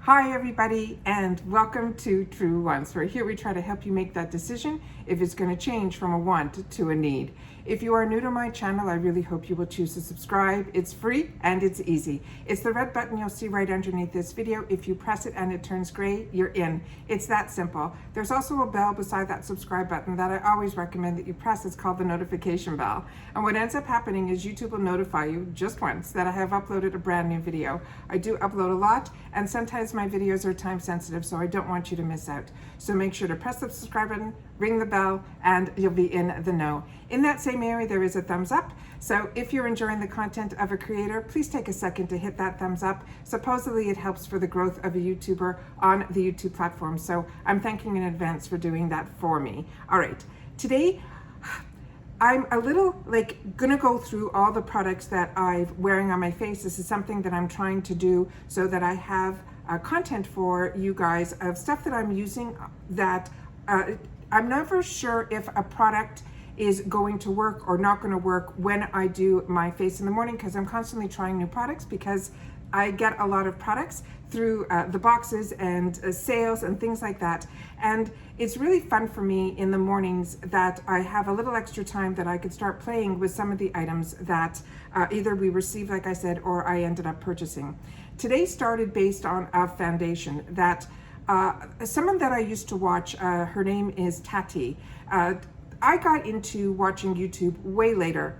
Hi everybody, and welcome to True Wants, where here we try to help you make that decision if it's going to change from a want to a need. If you are new to my channel, I really hope you will choose to subscribe. It's free and it's easy. It's the red button you'll see right underneath this video. If you press it and it turns gray, you're in. It's that simple. There's also a bell beside that subscribe button that I always recommend that you press. It's called the notification bell. And what ends up happening is YouTube will notify you just once that I have uploaded a brand new video. I do upload a lot, and sometimes my videos are time sensitive, so I don't want you to miss out. So make sure to press the subscribe button, ring the bell, and you'll be in the know. In that same area, there is a thumbs up. So if you're enjoying the content of a creator, please take a second to hit that thumbs up. Supposedly it helps for the growth of a YouTuber on the YouTube platform. So I'm thanking in advance for doing that for me. All right, today, I'm a little gonna go through all the products that I'm wearing on my face. This is something that I'm trying to do so that I have content for you guys of stuff that I'm using that I'm never sure if a product is going to work or not going to work when I do my face in the morning, because I'm constantly trying new products, because I get a lot of products through the boxes and sales and things like that. And it's really fun for me in the mornings that I have a little extra time that I could start playing with some of the items that either we received, like I said, or I ended up purchasing. Today started based on a foundation that someone that I used to watch, her name is TATI. I got into watching YouTube way later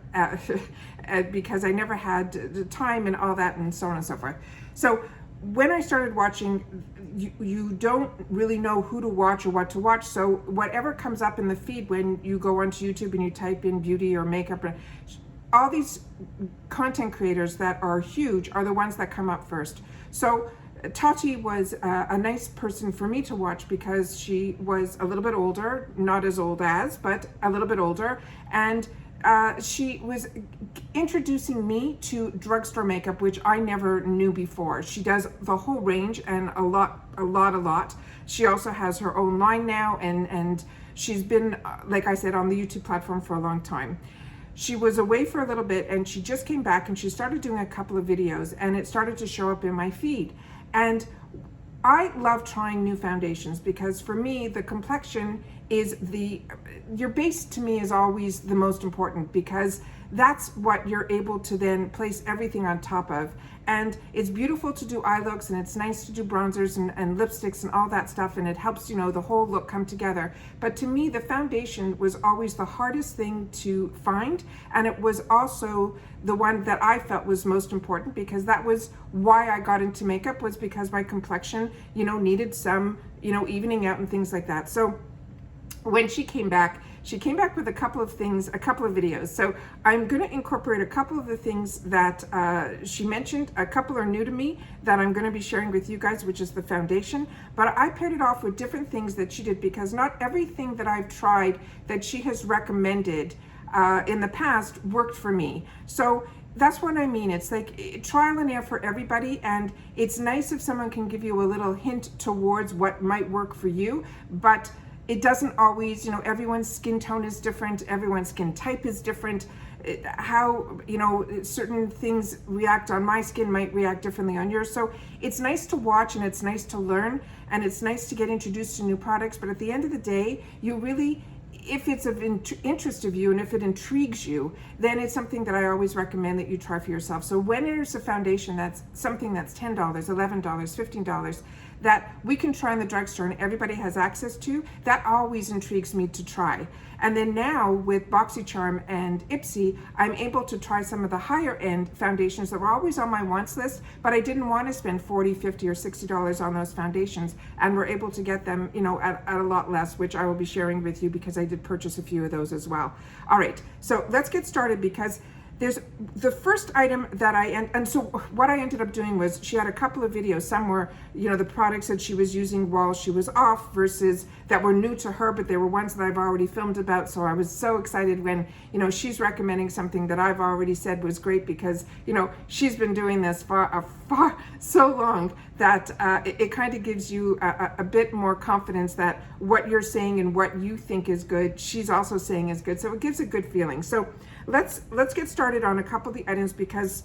because I never had the time and all that and so on and so forth. So when I started watching, you don't really know who to watch or what to watch. So whatever comes up in the feed when you go onto YouTube and you type in beauty or makeup, all these content creators that are huge are the ones that come up first. So Tati was a nice person for me to watch because she was a little bit older, not as old as, but a little bit older, and she was introducing me to drugstore makeup, which I never knew before. She does the whole range and a lot. She also has her own line now, and she's been, like I said, on the YouTube platform for a long time. She was away for a little bit and she just came back and she started doing a couple of videos, and it started to show up in my feed. And I love trying new foundations because for me, the complexion is your base to me is always the most important, because that's what you're able to then place everything on top of. And it's beautiful to do eye looks, and it's nice to do bronzers and lipsticks and all that stuff, and it helps, you know, the whole look come together. But to me, the foundation was always the hardest thing to find, and it was also the one that I felt was most important, because that was why I got into makeup, was because my complexion, you know, needed some, you know, evening out and things like that. So when she came back with a couple of things, a couple of videos. So I'm going to incorporate a couple of the things that she mentioned. A couple are new to me that I'm going to be sharing with you guys, which is the foundation. But I paired it off with different things that she did, because not everything that I've tried that she has recommended in the past worked for me. So that's what I mean. It's like trial and error for everybody, and it's nice if someone can give you a little hint towards what might work for you, but it doesn't always, you know, everyone's skin tone is different, everyone's skin type is different. How, you know, certain things react on my skin might react differently on yours. So it's nice to watch, and it's nice to learn, and it's nice to get introduced to new products. But at the end of the day, you really, if it's of interest of you and if it intrigues you, then it's something that I always recommend that you try for yourself. So when there's a foundation that's something that's $10, $11, $15, that we can try in the drugstore and everybody has access to, that always intrigues me to try. And then now with BoxyCharm and IPSY, I'm able to try some of the higher end foundations that were always on my wants list, but I didn't want to spend $40, $50, or $60 on those foundations, and we're able to get them, you know, at a lot less, which I will be sharing with you because I did purchase a few of those as well. All right, so let's get started, because there's the first item that and so what I ended up doing was, she had a couple of videos. Some were, you know, the products that she was using while she was off versus that were new to her, but they were ones that I've already filmed about. So I was so excited when, you know, she's recommending something that I've already said was great, because, you know, she's been doing this for so long that it kind of gives you a bit more confidence that what you're saying and what you think is good, she's also saying is good. So it gives a good feeling. So let's get started on a couple of the items, because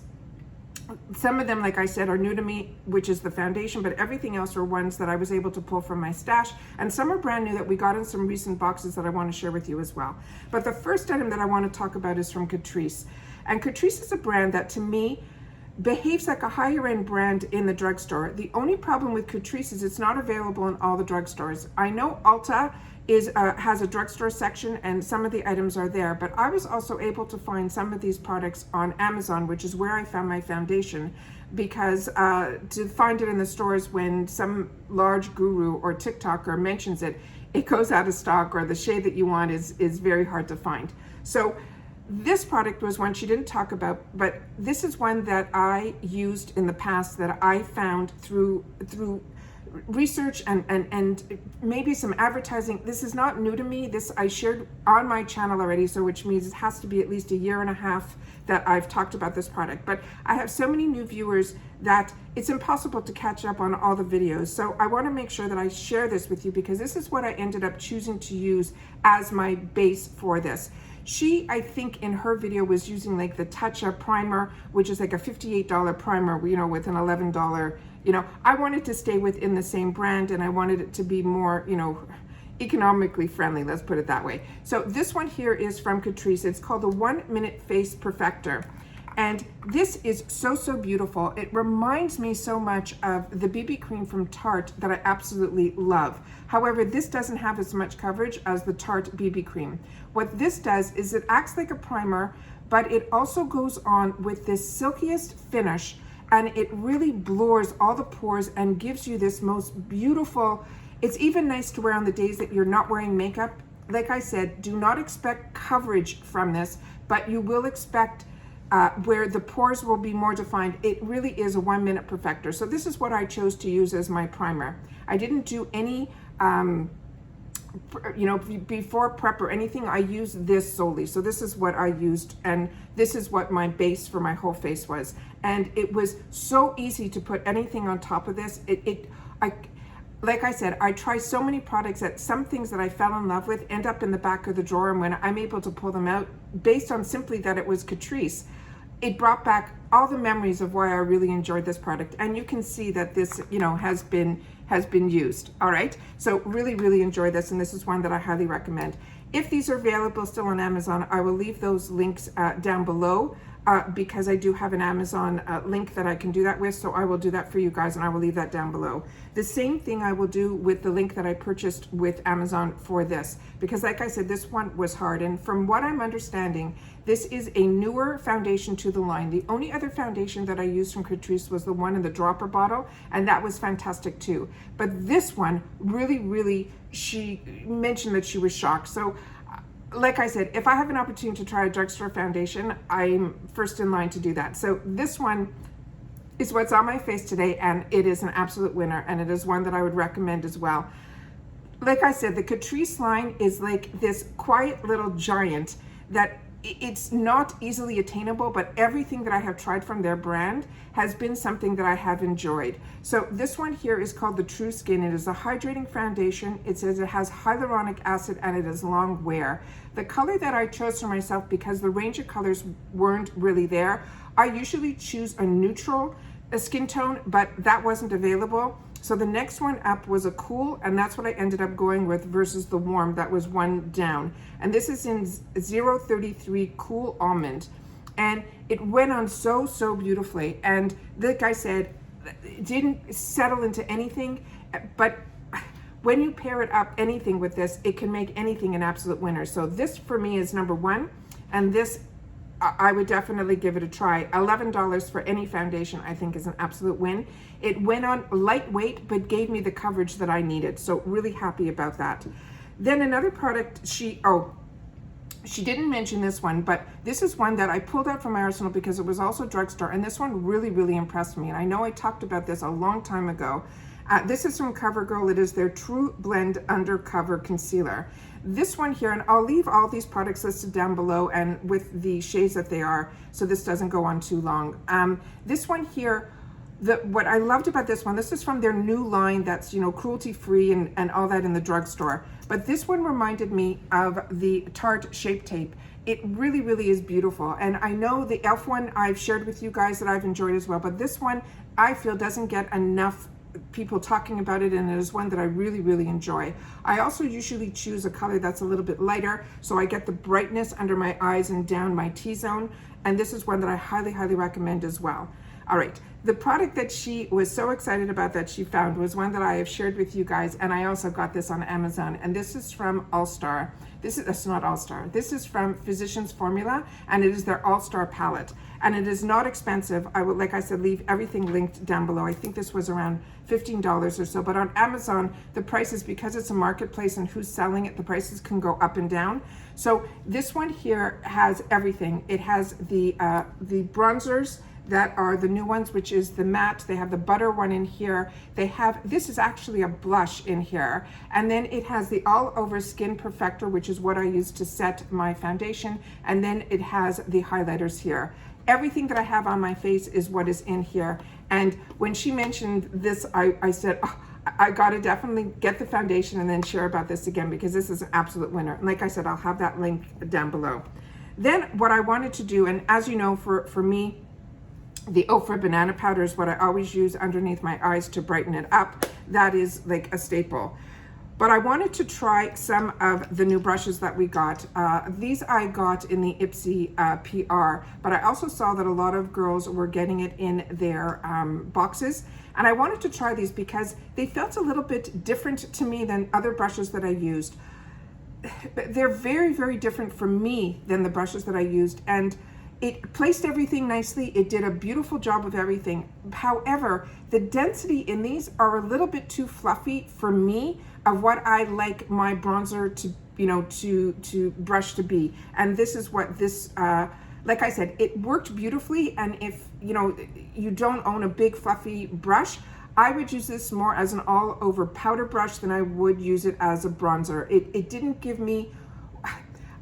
Some of them, like I said, are new to me, which is the foundation, but everything else are ones that I was able to pull from my stash. And some are brand new that we got in some recent boxes that I want to share with you as well. But the first item that I want to talk about is from Catrice. And Catrice is a brand that to me behaves like a higher end brand in the drugstore. The only problem with Catrice is it's not available in all the drugstores. I know ULTA has a drugstore section and some of the items are there, but I was also able to find some of these products on Amazon, which is where I found my foundation, because to find it in the stores when some large guru or TikToker mentions it, it goes out of stock, or the shade that you want is very hard to find. So this product was one she didn't talk about, but this is one that I used in the past that I found through research and maybe some advertising. This is not new to me. This I shared on my channel already, so which means it has to be at least a year and a half that I've talked about this product. But I have so many new viewers that it's impossible to catch up on all the videos. So I want to make sure that I share this with you, because this is what I ended up choosing to use as my base for this. She, I think in her video, was using like the Touch Up primer, which is like a $58 primer, you know, with an $11, you know. I wanted to stay within the same brand, and I wanted it to be more, you know, economically friendly, let's put it that way. So this one here is from Catrice. It's called the 1 Minute Face Perfector. And this is so beautiful. It reminds me so much of the BB cream from Tarte that I absolutely love. However, this doesn't have as much coverage as the Tarte BB cream. What this does is it acts like a primer, but it also goes on with this silkiest finish, and it really blurs all the pores and gives you this most beautiful. It's even nice to wear on the days that you're not wearing makeup. Like I said, do not expect coverage from this, but you will expect where the pores will be more defined. It really is a 1 minute perfector. So this is what I chose to use as my primer. I didn't do any, you know, before prep or anything. I used this solely. So this is what I used, and this is what my base for my whole face was. And it was so easy to put anything on top of this. Like I said, I try so many products that some things that I fell in love with end up in the back of the drawer, and when I'm able to pull them out based on simply that it was Catrice, it brought back all the memories of why I really enjoyed this product. And you can see that this, you know, has been used. All right, so really enjoy this, and this is one that I highly recommend. If these are available still on Amazon, I will leave those links down below, because I do have an Amazon link that I can do that with, so I will do that for you guys, and I will leave that down below. The same thing I will do with the link that I purchased with Amazon for this, because like I said, this one was hard, and from what I'm understanding, this is a newer foundation to the line. The only other foundation that I used from Catrice was the one in the dropper bottle, and that was fantastic too. But this one, really, she mentioned that she was shocked. So like I said, if I have an opportunity to try a drugstore foundation, I'm first in line to do that. So this one is what's on my face today, and it is an absolute winner, and it is one that I would recommend as well. Like I said, the Catrice line is like this quiet little giant that it's not easily attainable, but everything that I have tried from their brand has been something that I have enjoyed. So this one here is called the True Skin. It is a hydrating foundation. It says it has hyaluronic acid and it is long wear. The color that I chose for myself, because the range of colors weren't really there, I usually choose a neutral skin tone, but that wasn't available. So the next one up was a cool, and that's what I ended up going with versus the warm that was one down. And this is in 033 Cool Almond. And it went on so beautifully. And like I said, it didn't settle into anything, but when you pair it up anything with this, it can make anything an absolute winner. So this for me is number one, and this I would definitely give it a try. $11 for any foundation I think is an absolute win. It went on lightweight, but gave me the coverage that I needed. So really happy about that. Then another product, she didn't mention this one, but this is one that I pulled out from my arsenal because it was also drugstore, and this one really impressed me. And I know I talked about this a long time ago. This is from CoverGirl. It is their True Blend Undercover Concealer. This one here, and I'll leave all these products listed down below and with the shades that they are, so this doesn't go on too long. This one here, what I loved about this one, this is from their new line that's, you know, cruelty-free and all that in the drugstore. But this one reminded me of the Tarte Shape Tape. It really, really is beautiful. And I know the e.l.f. one I've shared with you guys that I've enjoyed as well, but this one I feel doesn't get enough people talking about it, and it is one that I really, really enjoy. I also usually choose a color that's a little bit lighter, so I get the brightness under my eyes and down my T-zone, and this is one that I highly, highly recommend as well. All right, the product that she was so excited about that she found was one that I have shared with you guys, and I also got this on Amazon, and this is from All Star. It's not All Star. This is from Physicians Formula, and it is their All Star palette. And it is not expensive. I would, like I said, leave everything linked down below. I think this was around $15 or so, but on Amazon, the prices, because it's a marketplace and who's selling it, the prices can go up and down. So this one here has everything. It has the bronzers that are the new ones, which is the matte. They have the butter one in here. They have, this is actually a blush in here. And then it has the all over skin perfector, which is what I use to set my foundation. And then it has the highlighters here. Everything that I have on my face is what is in here. And when she mentioned this, I said, oh, I gotta definitely get the foundation and then share about this again, because this is an absolute winner. And like I said, I'll have that link down below. Then what I wanted to do, and as you know, for me, the Ofra Banana Powder is what I always use underneath my eyes to brighten it up. That is like a staple. But I wanted to try some of the new brushes that we got. These I got in the IPSY PR, but I also saw that a lot of girls were getting it in their boxes. And I wanted to try these because they felt a little bit different to me than other brushes that I used. They're very, very different for me than the brushes that I used. And it placed everything nicely. It did a beautiful job of everything. However, the density in these are a little bit too fluffy for me of what I like my bronzer to, you know, to brush to be. And this is what this, like I said, it worked beautifully. And if, you know, you don't own a big fluffy brush, I would use this more as an all over powder brush than I would use it as a bronzer. It didn't give me,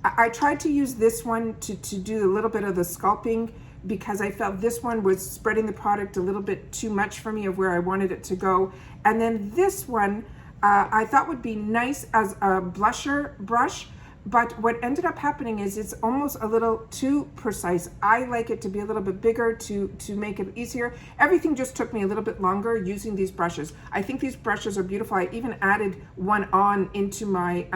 I tried to use this one to do a little bit of the sculpting, because I felt this one was spreading the product a little bit too much for me of where I wanted it to go. And then this one I thought would be nice as a blusher brush, but what ended up happening is it's almost a little too precise. I like it to be a little bit bigger to make it easier. Everything just took me a little bit longer using these brushes. I think these brushes are beautiful. I even added one on into my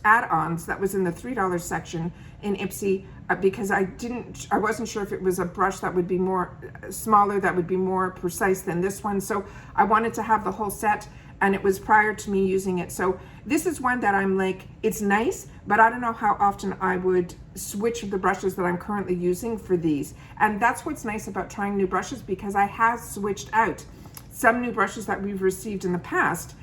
add-ons that was in the $3 section in IPSY, because I wasn't sure if it was a brush that would be more smaller, that would be more precise than this one. So I wanted to have the whole set, and it was prior to me using it. So this is one that I'm like, it's nice, but I don't know how often I would switch the brushes that I'm currently using for these. And that's what's nice about trying new brushes, because I have switched out some new brushes that we've received in the past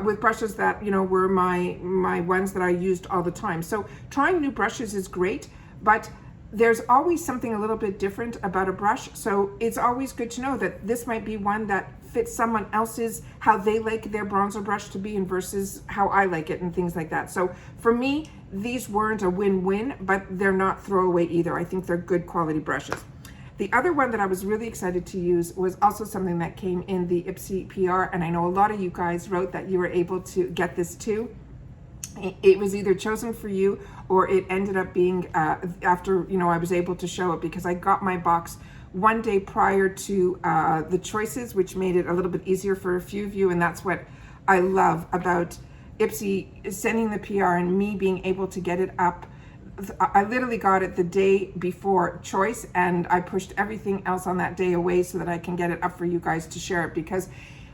with brushes that, you know, were my ones that I used all the time. So trying new brushes is great, but there's always something a little bit different about a brush. So it's always good to know that this might be one that fits someone else's, how they like their bronzer brush to be, and versus how I like it and things like that. So for me, these weren't a win-win, but they're not throwaway either. I think they're good quality brushes. The other one that I was really excited to use was also something that came in the IPSY PR, and I know a lot of you guys wrote that you were able to get this too. It was either chosen for you, or it ended up being after, you know, I was able to show it, because I got my box one day prior to the choices, which made it a little bit easier for a few of you. And that's what I love about IPSY sending the PR and me being able to get it up. I literally got it the day before choice, and I pushed everything else on that day away so that I can get it up for you guys to share it, because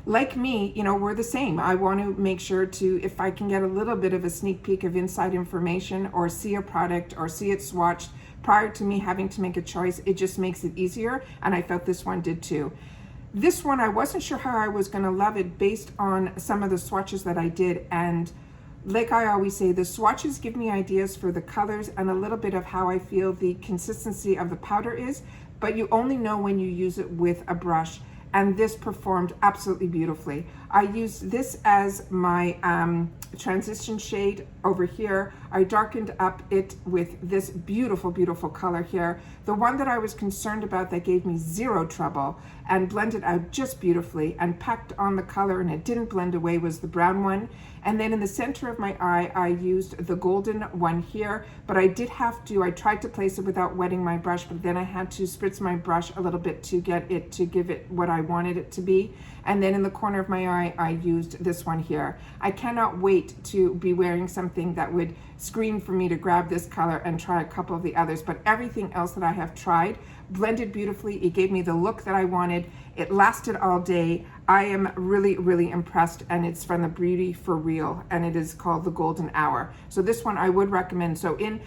like me, you know, we're the same. I want to make sure to, if I can get a little bit of a sneak peek of inside information, or see a product, or see it swatched prior to me having to make a choice, it just makes it easier. And I felt this one did too. This one, I wasn't sure how I was going to love it based on some of the swatches that I did. And like I always say, the swatches give me ideas for the colors and a little bit of how I feel the consistency of the powder is, but you only know when you use it with a brush. And this performed absolutely beautifully. I used this as my transition shade over here. I darkened up it with this beautiful, beautiful color here. The one that I was concerned about that gave me zero trouble and blended out just beautifully and packed on the color and it didn't blend away was the brown one. And then in the center of my eye, I used the golden one here, but I tried to place it without wetting my brush, but then I had to spritz my brush a little bit to get it to give it what I wanted it to be. And then in the corner of my eye, I used this one here. I cannot wait to be wearing something that would scream for me to grab this color and try a couple of the others, but everything else that I have tried blended beautifully. It gave me the look that I wanted. It lasted all day. I am really, really impressed, and it's from the Beauty for Real, and it is called the Golden Hour. So this one I would recommend. So in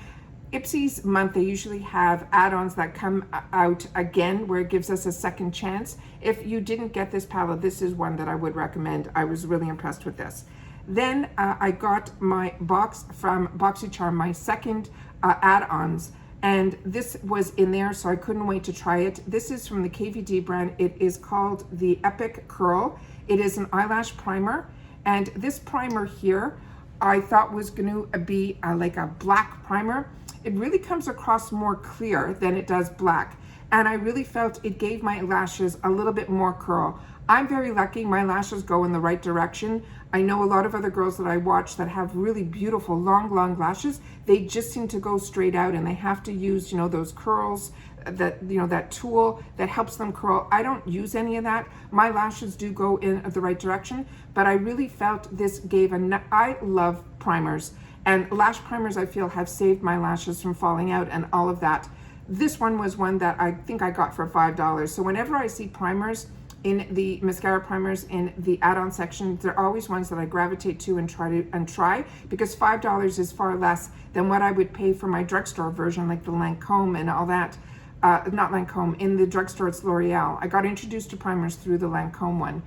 IPSY's month, they usually have add-ons that come out again where it gives us a second chance. If you didn't get this palette, this is one that I would recommend. I was really impressed with this. Then I got my box from BoxyCharm, my second add-ons, and this was in there, so I couldn't wait to try it. This is from the KVD brand. It is called the Epic Curl. It is an eyelash primer, and this primer here I thought was going to be like a black primer. It really comes across more clear than it does black, and I really felt it gave my lashes a little bit more curl. I'm very lucky, my lashes go in the right direction. I know a lot of other girls that I watch that have really beautiful long lashes, they just seem to go straight out and they have to use, you know, those curls, that tool that helps them curl. I don't use any of that. My lashes do go in the right direction, but I really felt this gave I love primers, and lash primers I feel have saved my lashes from falling out and all of that. This one was one that I think I got for $5. So whenever I see primers in the mascara primers in the add-on section, they're always ones that I gravitate to and try because $5 is far less than what I would pay for my drugstore version, like the Lancome and all that. Not Lancome, in the drugstore it's L'Oreal. I got introduced to primers through the Lancome one.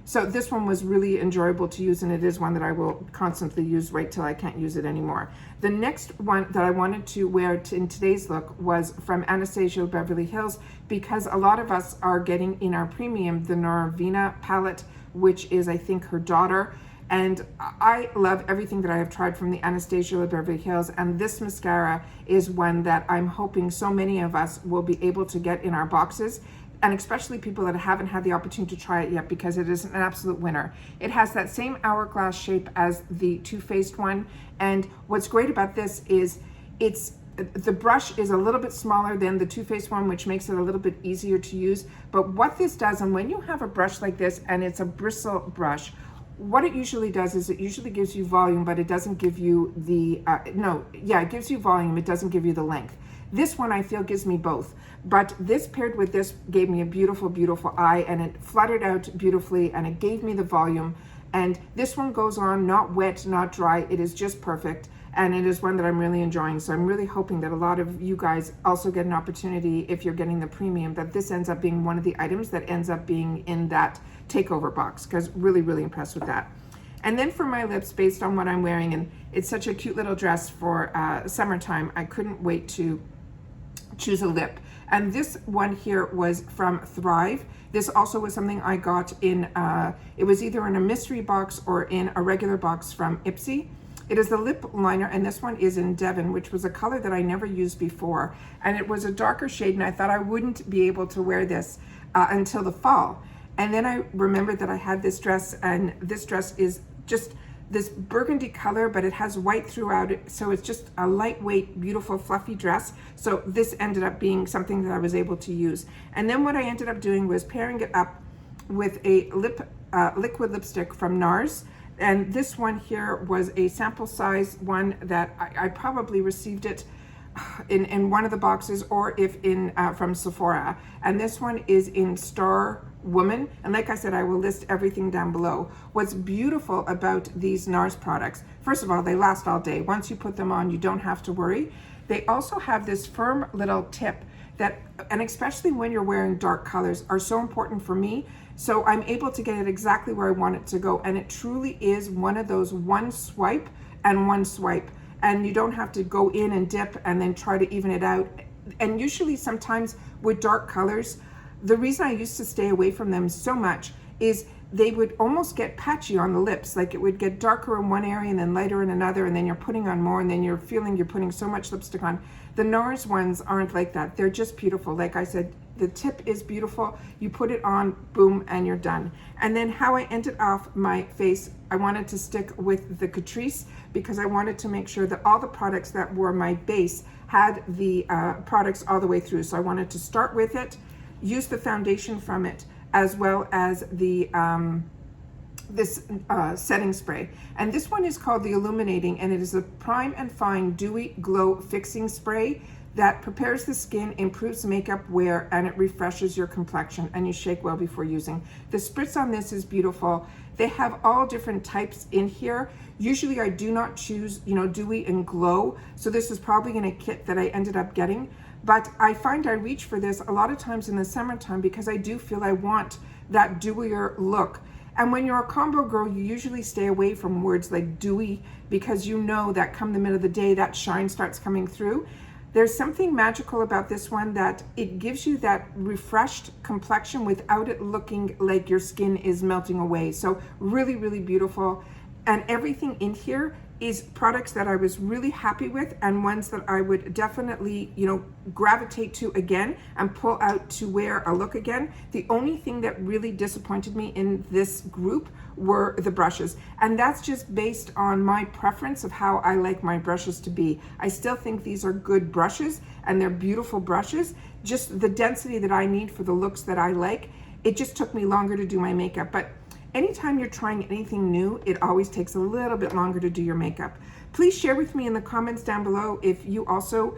So this one was really enjoyable to use, and it is one that I will constantly use right till I can't use it anymore. The next one that I wanted to wear in today's look was from Anastasia Beverly Hills, because a lot of us are getting in our premium the Norvina palette, which is I think her daughter. And I love everything that I have tried from the Anastasia Beverly Hills, and this mascara is one that I'm hoping so many of us will be able to get in our boxes, and especially people that haven't had the opportunity to try it yet, because it is an absolute winner. It has that same hourglass shape as the Too Faced one, and what's great about this is the brush is a little bit smaller than the Too Faced one, which makes it a little bit easier to use. But what this does, and when you have a brush like this and it's a bristle brush, what it usually does is it usually gives you volume, but it doesn't give you the, it gives you volume, it doesn't give you the length. This one I feel gives me both, but this paired with this gave me a beautiful, beautiful eye, and it fluttered out beautifully, and it gave me the volume. And this one goes on not wet, not dry, it is just perfect, and it is one that I'm really enjoying. So I'm really hoping that a lot of you guys also get an opportunity, if you're getting the premium, that this ends up being one of the items that ends up being in that takeover box, because really, really impressed with that. And then for my lips, based on what I'm wearing, and it's such a cute little dress for summertime, I couldn't wait to choose a lip. And this one here was from Thrive. This also was something I got in, it was either in a mystery box or in a regular box from IPSY. It is the lip liner, and this one is in Devin, which was a color that I never used before. And it was a darker shade, and I thought I wouldn't be able to wear this until the fall. And then I remembered that I had this dress, and this dress is just this burgundy color, but it has white throughout it, so it's just a lightweight, beautiful, fluffy dress. So this ended up being something that I was able to use. And then what I ended up doing was pairing it up with a liquid lipstick from NARS. And this one here was a sample size one that I probably received it in one of the boxes, or if in from Sephora. And this one is in Star Woman, and like I said, I will list everything down below. What's beautiful about these NARS products, first of all, they last all day. Once you put them on, you don't have to worry. They also have this firm little tip that, and especially when you're wearing dark colors, are so important for me. So I'm able to get it exactly where I want it to go, and it truly is one of those one swipe and one swipe, and you don't have to go in and dip and then try to even it out. And usually sometimes with dark colors, the reason I used to stay away from them so much is they would almost get patchy on the lips. Like it would get darker in one area and then lighter in another, and then you're putting on more, and then you're feeling you're putting so much lipstick on. The NARS ones aren't like that. They're just beautiful. Like I said, the tip is beautiful. You put it on, boom, and you're done. And then how I ended off my face, I wanted to stick with the Catrice because I wanted to make sure that all the products that were my base had the products all the way through. So I wanted to start with it, use the foundation from it, as well as the this setting spray. And this one is called the Illuminating, and it is a Prime and Fine Dewy Glow Fixing Spray that prepares the skin, improves makeup wear, and it refreshes your complexion, and you shake well before using. The spritz on this is beautiful. They have all different types in here. Usually I do not choose, you know, dewy and glow, so this is probably in a kit that I ended up getting. But I find I reach for this a lot of times in the summertime because I do feel I want that dewier look. And when you're a combo girl, you usually stay away from words like dewy because you know that come the middle of the day, that shine starts coming through. There's something magical about this one that it gives you that refreshed complexion without it looking like your skin is melting away. So really, really beautiful. And everything in here is products that I was really happy with and ones that I would definitely, you know, gravitate to again and pull out to wear a look again. The only thing that really disappointed me in this group were the brushes. And that's just based on my preference of how I like my brushes to be. I still think these are good brushes and they're beautiful brushes. Just the density that I need for the looks that I like, it just took me longer to do my makeup. But anytime you're trying anything new, it always takes a little bit longer to do your makeup. Please share with me in the comments down below if you also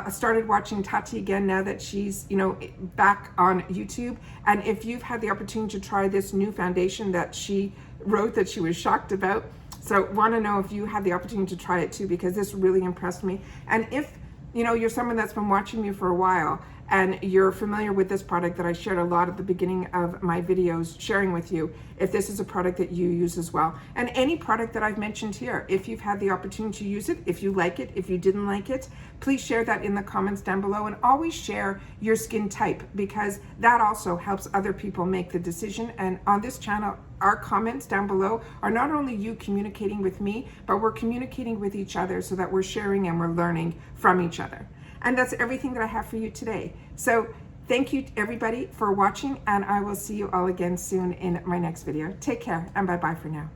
started watching Tati again now that she's, you know, back on YouTube, and if you've had the opportunity to try this new foundation that she wrote that she was shocked about. So want to know if you had the opportunity to try it too, because this really impressed me. And if, you know, you're someone that's been watching me for a while and you're familiar with this product that I shared a lot at the beginning of my videos sharing with you, if this is a product that you use as well. And any product that I've mentioned here, if you've had the opportunity to use it, if you like it, if you didn't like it, please share that in the comments down below, and always share your skin type because that also helps other people make the decision. And on this channel, our comments down below are not only you communicating with me, but we're communicating with each other so that we're sharing and we're learning from each other. And that's everything that I have for you today. So thank you everybody for watching, and I will see you all again soon in my next video. Take care and bye-bye for now.